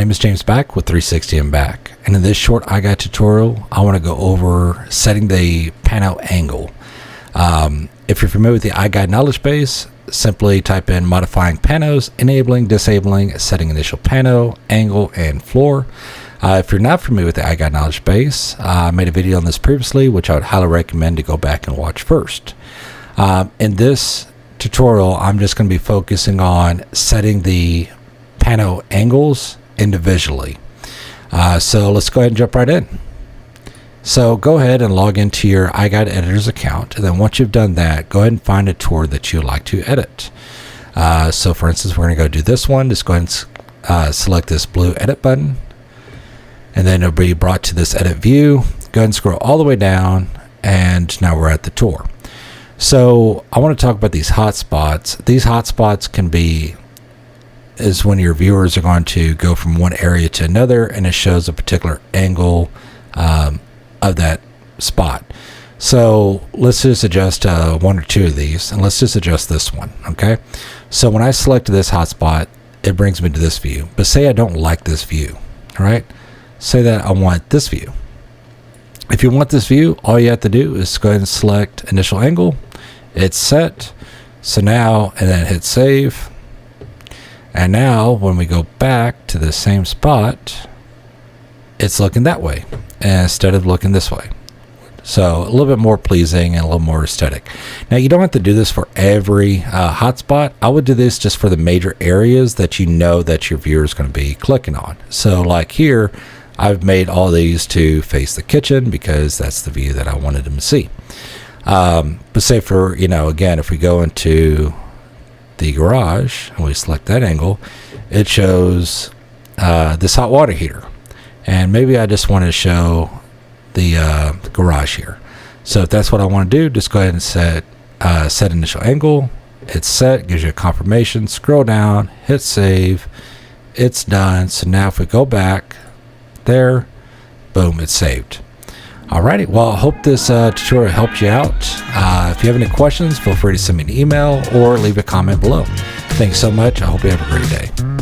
name is James back with 360 and back, and in this short iGuide tutorial I want to go over setting the Pano angle. If you're familiar with the iGuide knowledge base, simply type in modifying panos, enabling, disabling, setting initial pano, angle, and floor. If you're not familiar with the iGuide knowledge base, I made a video on this previously, which I would highly recommend to go back and watch first. In this tutorial, I'm just going to be focusing on setting the Pano angles individually. So let's go ahead and jump right in. So go ahead and log into your iGuide editor's account, and then once you've done that, go ahead and find a tour that you'd like to edit. So for instance, we're going to go do this one. Just go ahead and select this blue edit button, and then it'll be brought to this edit view. Go ahead and scroll all the way down, and now we're at the tour. So I want to talk about these hotspots. These hotspots is when your viewers are going to go from one area to another, and it shows a particular angle of that spot. So let's just adjust one or two of these, and let's just adjust this one. Okay, so when I select this hotspot, it brings me to this view, but say I don't like this view. All right, say that I want this view. If you want this view, all you have to do is go ahead and select initial angle. It's set. So now, and then hit save. And now when we go back to the same spot, it's looking that way instead of looking this way. So a little bit more pleasing and a little more aesthetic. Now you don't have to do this for every hotspot. I would do this just for the major areas that you know that your viewer is going to be clicking on. So like here, I've made all these to face the kitchen because that's the view that I wanted them to see. But say for, again, if we go into the garage and we select that angle, it shows this hot water heater. And maybe I just want to show the garage here. So if that's what I want to do, just go ahead and set initial angle. It's set, gives you a confirmation. Scroll down, hit save. It's done. So now if we go back there, boom, it's saved. Alrighty, well, I hope this tutorial helped you out. If you have any questions, feel free to send me an email or leave a comment below. Thanks so much. I hope you have a great day.